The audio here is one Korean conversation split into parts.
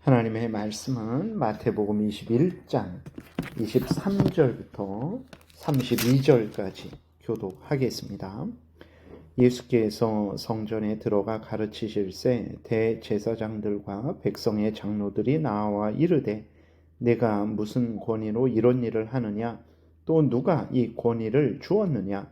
하나님의 말씀은 마태복음 21장 23절부터 32절까지 교독하겠습니다. 예수께서 성전에 들어가 가르치실새 대제사장들과 백성의 장로들이 나와 이르되 내가 무슨 권위로 이런 일을 하느냐? 또 누가 이 권위를 주었느냐?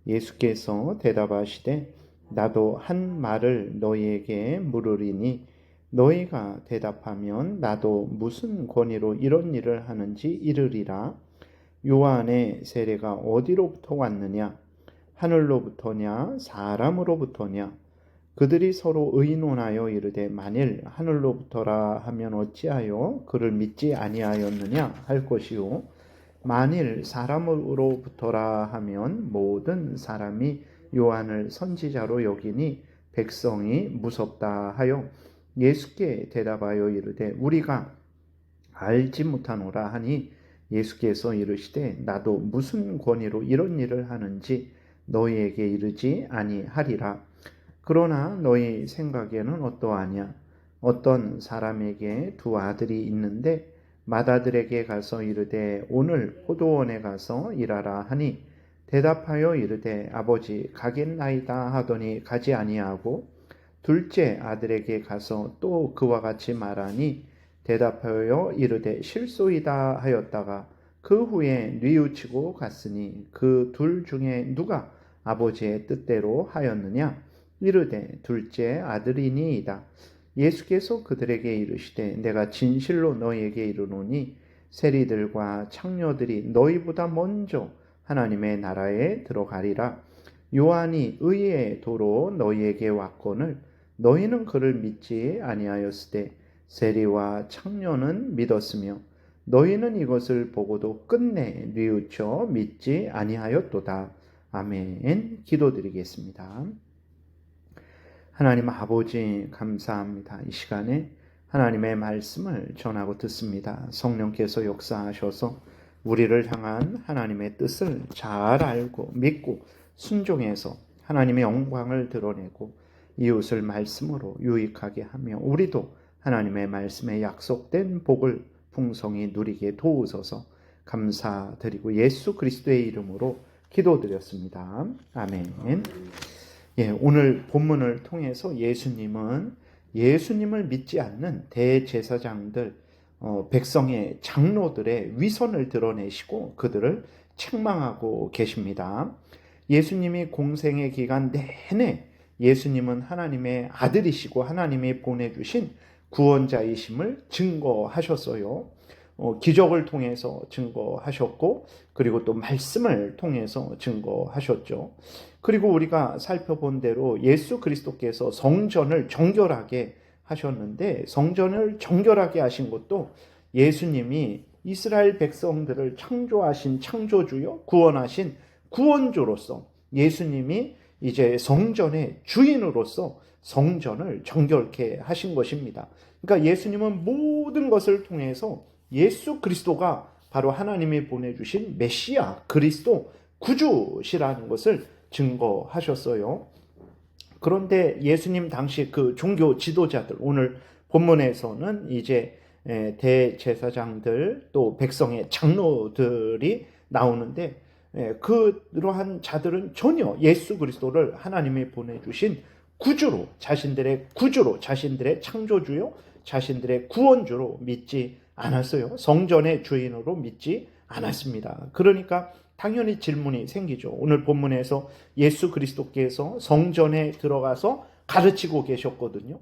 예수께서 대답하시되 나도 한 말을 너희에게 물으리니 너희가 대답하면 나도 무슨 권위로 이런 일을 하는지 이르리라. 요한의 세례가 어디로부터 왔느냐? 하늘로부터냐 사람으로부터냐? 그들이 서로 의논하여 이르되 만일 하늘로부터라 하면 어찌하여 그를 믿지 아니하였느냐 할 것이요 만일 사람으로부터라 하면 모든 사람이 요한을 선지자로 여기니 백성이 무섭다 하여 예수께 대답하여 이르되 우리가 알지 못하노라 하니 예수께서 이르시되 나도 무슨 권위로 이런 일을 하는지 너희에게 이르지 아니하리라. 그러나 너희 생각에는 어떠하냐? 어떤 사람에게 두 아들이 있는데 맏아들에게 가서 이르되 오늘 포도원에 가서 일하라 하니 대답하여 이르되 아버지 가겠나이다 하더니 가지 아니하고 둘째 아들에게 가서 또 그와 같이 말하니 대답하여 이르되 실소이다 하였다가 그 후에 뉘우치고 갔으니 그 둘 중에 누가 아버지의 뜻대로 하였느냐? 이르되 둘째 아들이니이다. 예수께서 그들에게 이르시되 내가 진실로 너희에게 이르노니 세리들과 창녀들이 너희보다 먼저 하나님의 나라에 들어가리라. 요한이 의의 도로 너희에게 왔거늘 너희는 그를 믿지 아니하였으되 세리와 창녀는 믿었으며 너희는 이것을 보고도 끝내 뉘우쳐 믿지 아니하였도다. 아멘. 기도드리겠습니다. 하나님 아버지 감사합니다. 이 시간에 하나님의 말씀을 전하고 듣습니다. 성령께서 역사하셔서 우리를 향한 하나님의 뜻을 잘 알고 믿고 순종해서 하나님의 영광을 드러내고 이웃을 말씀으로 유익하게 하며 우리도 하나님의 말씀에 약속된 복을 풍성히 누리게 도우소서 감사드리고 예수 그리스도의 이름으로 기도드렸습니다. 아멘. 오늘 본문을 통해서 예수님을 믿지 않는 대제사장들, 백성의 장로들의 위선을 드러내시고 그들을 책망하고 계십니다. 예수님이 공생의 기간 내내 예수님은 하나님의 아들이시고 하나님이 보내주신 구원자이심을 증거하셨어요. 기적을 통해서 증거하셨고 그리고 또 말씀을 통해서 증거하셨죠. 그리고 우리가 살펴본 대로 예수 그리스도께서 성전을 정결하게 하셨는데 성전을 정결하게 하신 것도 예수님이 이스라엘 백성들을 창조하신 창조주요 구원하신 구원주로서 예수님이 이제 성전의 주인으로서 성전을 정결케 하신 것입니다. 그러니까 예수님은 모든 것을 통해서 예수 그리스도가 바로 하나님이 보내주신 메시아 그리스도 구주시라는 것을 증거하셨어요. 그런데 예수님 당시 그 종교 지도자들, 오늘 본문에서는 이제 대제사장들 또 백성의 장로들이 나오는데 그러한 자들은 전혀 예수 그리스도를 하나님이 보내주신 구주로 자신들의 창조주요 자신들의 구원주로 믿지 않았어요. 성전의 주인으로 믿지 않았습니다. 그러니까 당연히 질문이 생기죠. 오늘 본문에서 예수 그리스도께서 성전에 들어가서 가르치고 계셨거든요.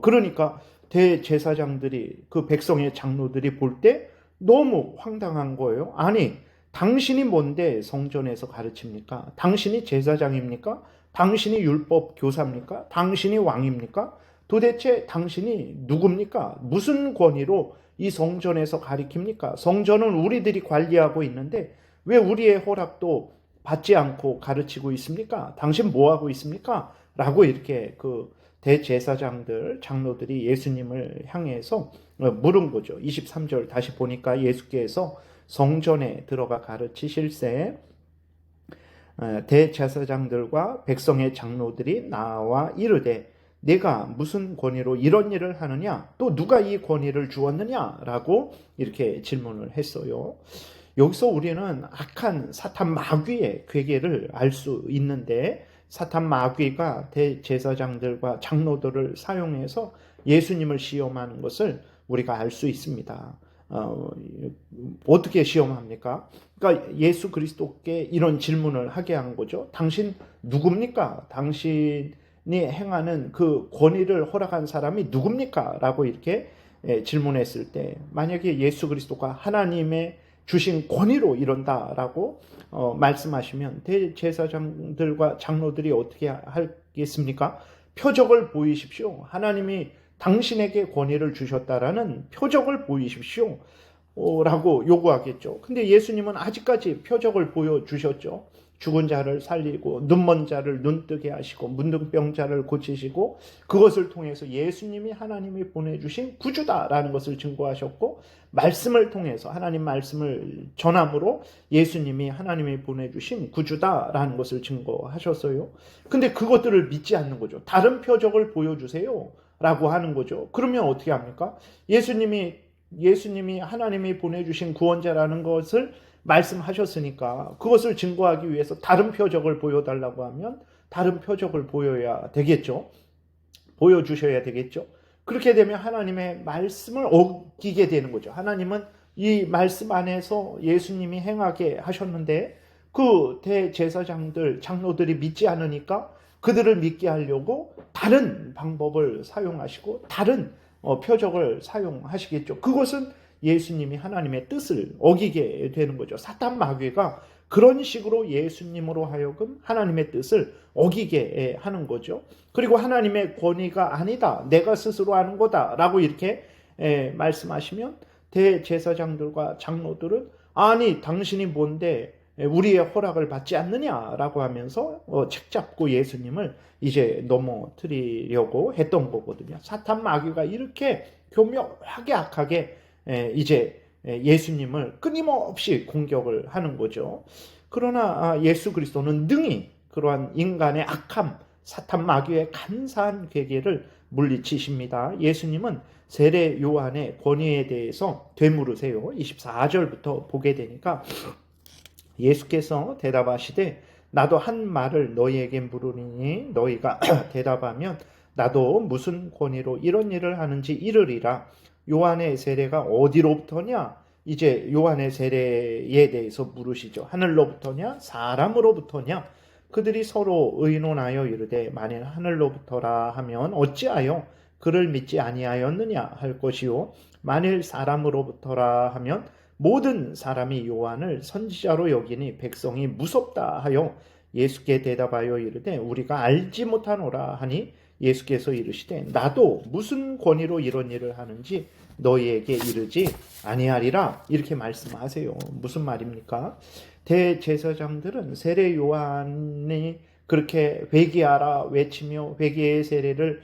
그러니까 대제사장들이 그 백성의 장로들이 볼 때 너무 황당한 거예요. 아니 당신이 뭔데 성전에서 가르칩니까? 당신이 제사장입니까? 당신이 율법 교사입니까? 당신이 왕입니까? 도대체 당신이 누굽니까? 무슨 권위로 이 성전에서 가르칩니까? 성전은 우리들이 관리하고 있는데 왜 우리의 허락도 받지 않고 가르치고 있습니까? 당신 뭐 하고 있습니까? 라고 이렇게 그 대제사장들, 장로들이 예수님을 향해서 물은 거죠. 23절 다시 보니까 예수께서 성전에 들어가 가르치실새 대제사장들과 백성의 장로들이 나와 이르되 내가 무슨 권위로 이런 일을 하느냐? 또 누가 이 권위를 주었느냐라고 이렇게 질문을 했어요. 여기서 우리는 악한 사탄 마귀의 괴계를 알 수 있는데, 사탄 마귀가 대제사장들과 장로들을 사용해서 예수님을 시험하는 것을 우리가 알 수 있습니다. 어떻게 시험합니까? 그러니까 예수 그리스도께 이런 질문을 하게 한 거죠. 당신 누굽니까? 당신이 행하는 그 권위를 허락한 사람이 누굽니까? 라고 이렇게 질문했을 때, 만약에 예수 그리스도가 하나님의 주신 권위로 이런다라고 말씀하시면 대제사장들과 장로들이 어떻게 하겠습니까? 표적을 보이십시오. 하나님이 당신에게 권위를 주셨다라는 표적을 보이십시오. 라고 요구하겠죠. 근데 예수님은 아직까지 표적을 보여주셨죠. 죽은 자를 살리고 눈먼 자를 눈뜨게 하시고 문둥병자를 고치시고, 그것을 통해서 예수님이 하나님이 보내주신 구주다라는 것을 증거하셨고, 말씀을 통해서 하나님 말씀을 전함으로 예수님이 하나님이 보내주신 구주다라는 것을 증거하셨어요. 근데 그것들을 믿지 않는 거죠. 다른 표적을 보여주세요 라고 하는 거죠. 그러면 어떻게 합니까? 예수님이 하나님이 보내주신 구원자라는 것을 말씀하셨으니까 그것을 증거하기 위해서 다른 표적을 보여달라고 하면 다른 표적을 보여야 되겠죠. 보여주셔야 되겠죠. 그렇게 되면 하나님의 말씀을 어기게 되는 거죠. 하나님은 이 말씀 안에서 예수님이 행하게 하셨는데 그 대제사장들, 장로들이 믿지 않으니까 그들을 믿게 하려고 다른 방법을 사용하시고 다른 표적을 사용하시겠죠. 그것은 예수님이 하나님의 뜻을 어기게 되는 거죠. 사탄 마귀가 그런 식으로 예수님으로 하여금 하나님의 뜻을 어기게 하는 거죠. 그리고 하나님의 권위가 아니다, 내가 스스로 하는 거다 라고 이렇게 말씀하시면 대제사장들과 장로들은 아니 당신이 뭔데 우리의 허락을 받지 않느냐라고 하면서 책잡고 예수님을 이제 넘어뜨리려고 했던 거거든요. 사탄 마귀가 이렇게 교묘하게 악하게 이제 예수님을 끊임없이 공격을 하는 거죠. 그러나 예수 그리스도는 능히 그러한 인간의 악함, 사탄 마귀의 간사한 괴계를 물리치십니다. 예수님은 세례 요한의 권위에 대해서 되물으세요. 24절부터 보게 되니까 예수께서 대답하시되 나도 한 말을 너희에게 물으리니 너희가 대답하면 나도 무슨 권위로 이런 일을 하는지 이르리라. 요한의 세례가 어디로부터냐? 이제 요한의 세례에 대해서 물으시죠. 하늘로부터냐? 사람으로부터냐? 그들이 서로 의논하여 이르되 만일 하늘로부터라 하면 어찌하여 그를 믿지 아니하였느냐 할 것이요, 만일 사람으로부터라 하면 모든 사람이 요한을 선지자로 여기니 백성이 무섭다 하여 예수께 대답하여 이르되 우리가 알지 못하노라 하니 예수께서 이르시되 나도 무슨 권위로 이런 일을 하는지 너희에게 이르지 아니하리라 이렇게 말씀하세요. 무슨 말입니까? 대제사장들은 세례 요한이 그렇게 회개하라 외치며 회개의 세례를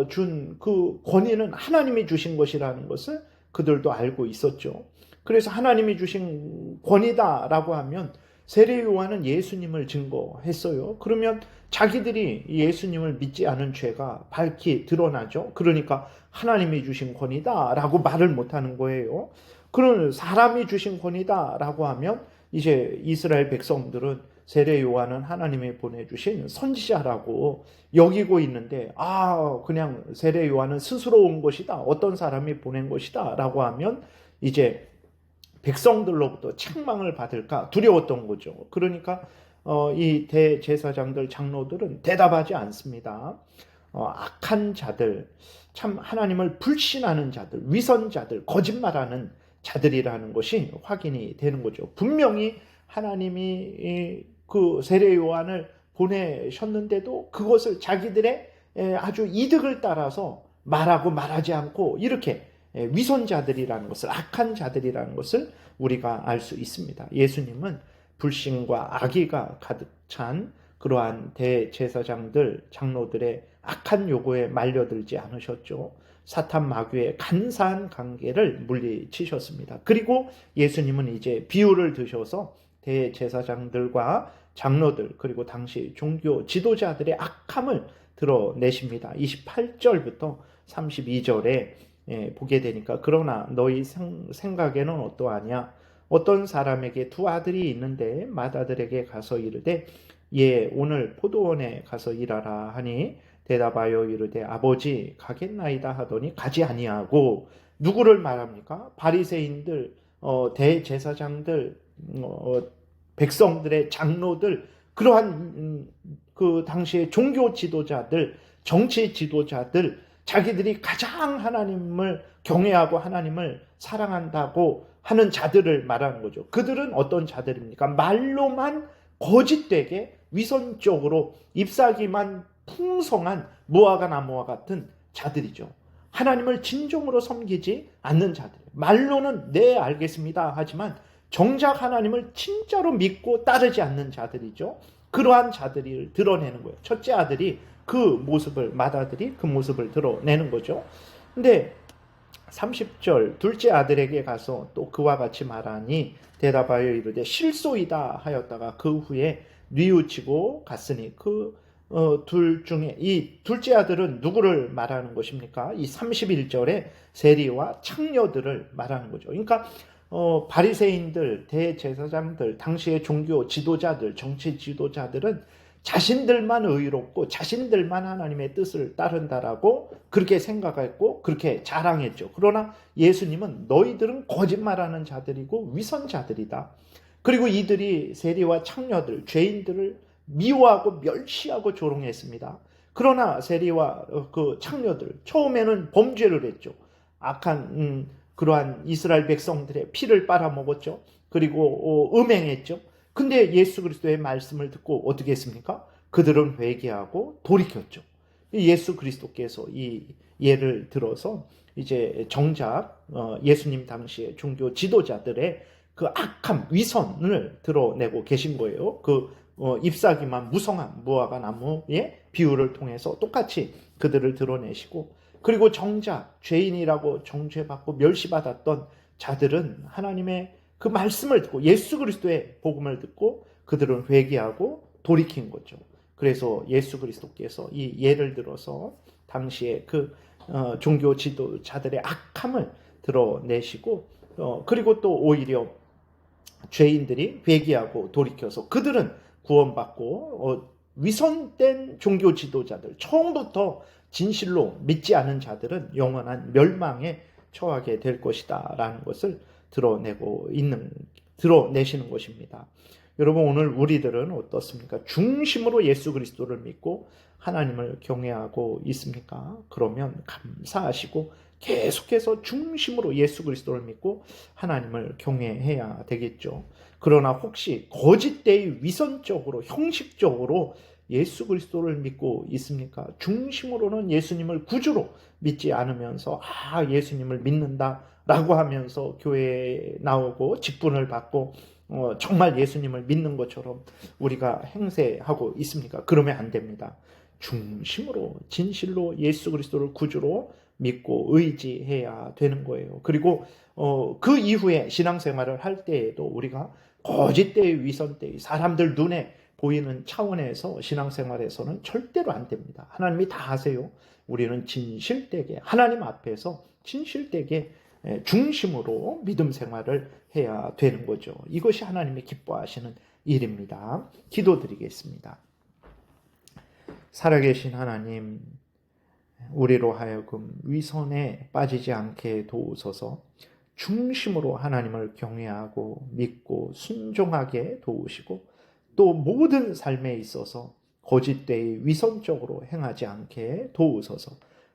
준 그 권위는 하나님이 주신 것이라는 것을 그들도 알고 있었죠. 그래서 하나님이 주신 권위다라고 하면 세례 요한은 예수님을 증거했어요. 그러면 자기들이 예수님을 믿지 않은 죄가 밝히 드러나죠. 그러니까 하나님이 주신 권위다라고 말을 못하는 거예요. 그런 사람이 주신 권위다라고 하면 이제 이스라엘 백성들은 세례 요한은 하나님이 보내주신 선지자라고 여기고 있는데 그냥 세례 요한은 스스로 온 것이다, 어떤 사람이 보낸 것이다 라고 하면 이제 백성들로부터 책망을 받을까 두려웠던 거죠. 그러니까 이 대제사장들, 장로들은 대답하지 않습니다. 악한 자들, 참 하나님을 불신하는 자들, 위선자들, 거짓말하는 자들이라는 것이 확인이 되는 거죠. 분명히 하나님이 그 세례 요한을 보내셨는데도 그것을 자기들의 아주 이득을 따라서 말하고 말하지 않고 이렇게 위선자들이라는 것을, 악한 자들이라는 것을 우리가 알 수 있습니다. 예수님은 불신과 악의가 가득 찬 그러한 대제사장들, 장로들의 악한 요구에 말려들지 않으셨죠. 사탄 마귀의 간사한 관계를 물리치셨습니다. 그리고 예수님은 이제 비유를 드셔서 대제사장들과 장로들, 그리고 당시 종교 지도자들의 악함을 드러내십니다. 28절부터 32절에 보게 되니까 그러나 너희 생각에는 어떠하냐? 어떤 사람에게 두 아들이 있는데 맏아들에게 가서 이르되 오늘 포도원에 가서 일하라 하니 대답하여 이르되 아버지 가겠나이다 하더니 가지 아니하고 누구를 말합니까? 바리새인들, 대제사장들, 백성들의 장로들, 그러한 그 당시의 종교 지도자들, 정치 지도자들, 자기들이 가장 하나님을 경외하고 하나님을 사랑한다고 하는 자들을 말하는 거죠. 그들은 어떤 자들입니까? 말로만 거짓되게 위선적으로 잎사귀만 풍성한 무화과 나무와 같은 자들이죠. 하나님을 진정으로 섬기지 않는 자들. 말로는 네 알겠습니다 하지만 정작 하나님을 진짜로 믿고 따르지 않는 자들이죠. 그러한 자들을 드러내는 거예요. 첫째 아들이 맏아들이 그 모습을 드러내는 거죠. 근데 30절 둘째 아들에게 가서 또 그와 같이 말하니 대답하여 이르되 실소이다 하였다가 그 후에 뉘우치고 갔으니 둘 중에 이 둘째 아들은 누구를 말하는 것입니까? 이 31절에 세리와 창녀들을 말하는 거죠. 그러니까 바리새인들, 대제사장들, 당시의 종교 지도자들, 정치 지도자들은 자신들만 의롭고 자신들만 하나님의 뜻을 따른다라고 그렇게 생각했고 그렇게 자랑했죠. 그러나 예수님은 너희들은 거짓말하는 자들이고 위선자들이다. 그리고 이들이 세리와 창녀들, 죄인들을 미워하고 멸시하고 조롱했습니다. 그러나 세리와 그 창녀들 처음에는 범죄를 했죠. 악한 그러한 이스라엘 백성들의 피를 빨아먹었죠. 그리고 음행했죠. 근데 예수 그리스도의 말씀을 듣고 어떻게 했습니까? 그들은 회개하고 돌이켰죠. 예수 그리스도께서 이 예를 들어서 이제 정작 예수님 당시의 종교 지도자들의 그 악함, 위선을 드러내고 계신 거예요. 잎사귀만 무성한 무화과 나무의 비유를 통해서 똑같이 그들을 드러내시고, 그리고 정작 죄인이라고 정죄받고 멸시받았던 자들은 하나님의 그 말씀을 듣고 예수 그리스도의 복음을 듣고 그들은 회개하고 돌이킨 거죠. 그래서 예수 그리스도께서 이 예를 들어서 당시에 종교 지도자들의 악함을 드러내시고, 그리고 또 오히려 죄인들이 회개하고 돌이켜서 그들은 구원받고, 위선된 종교 지도자들, 처음부터 진실로 믿지 않은 자들은 영원한 멸망에 처하게 될 것이다 라는 것을 드러내시는 것입니다. 여러분, 오늘 우리들은 어떻습니까? 중심으로 예수 그리스도를 믿고 하나님을 경외하고 있습니까? 그러면 감사하시고 계속해서 중심으로 예수 그리스도를 믿고 하나님을 경외해야 되겠죠. 그러나 혹시 거짓되이 위선적으로 형식적으로 예수 그리스도를 믿고 있습니까? 중심으로는 예수님을 구주로 믿지 않으면서 예수님을 믿는다라고 하면서 교회에 나오고 직분을 받고 정말 예수님을 믿는 것처럼 우리가 행세하고 있습니까? 그러면 안 됩니다. 중심으로 진실로 예수 그리스도를 구주로 믿고 의지해야 되는 거예요. 그리고 그 이후에 신앙생활을 할 때에도 우리가 거짓되이 위선되이 사람들 눈에 보이는 차원에서 신앙생활에서는 절대로 안 됩니다. 하나님이 다 아세요. 우리는 진실되게 하나님 앞에서 진실되게 중심으로 믿음 생활을 해야 되는 거죠. 이것이 하나님이 기뻐하시는 일입니다. 기도드리겠습니다. 살아계신 하나님, 우리로 하여금 위선에 빠지지 않게 도우소서. 중심으로 하나님을 경외하고 믿고 순종하게 도우시고, 또 모든 삶에 있어서 거짓되이 위선적으로 행하지 않게 도우소서.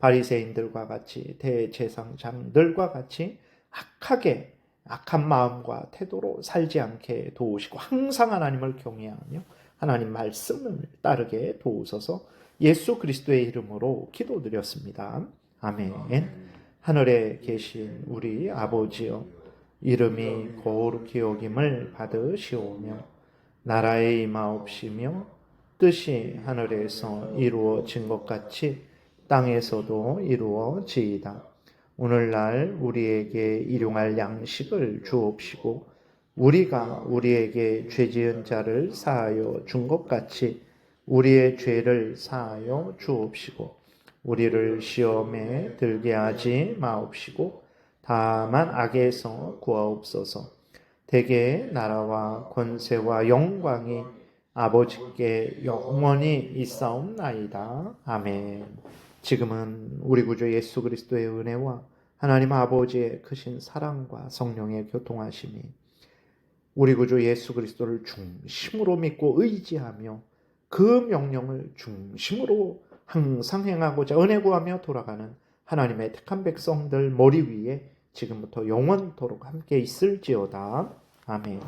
바리새인들과 같이 대제사장들과 같이 악한 마음과 태도로 살지 않게 도우시고 항상 하나님을 경외하며 하나님 말씀을 따르게 도우소서. 예수 그리스도의 이름으로 기도드렸습니다. 아멘. 하늘에 계신 우리 아버지여, 이름이 거룩히 여김을 받으시오며 나라의 임하옵시며 뜻이 하늘에서 이루어진 것 같이 땅에서도 이루어지이다. 오늘날 우리에게 일용할 양식을 주옵시고 우리가 우리에게 죄지은 자를 사하여 준 것 같이 우리의 죄를 사하여 주옵시고 우리를 시험에 들게 하지 마옵시고 다만 악에서 구하옵소서. 대개 나라와 권세와 영광이 아버지께 영원히 있사옵나이다. 아멘. 지금은 우리 구주 예수 그리스도의 은혜와 하나님 아버지의 크신 사랑과 성령의 교통하심이 우리 구주 예수 그리스도를 중심으로 믿고 의지하며 그 명령을 중심으로 항상 행하고자 은혜 구하며 돌아가는 하나님의 택한 백성들 머리 위에 지금부터 영원토록 함께 있을지어다. 아멘.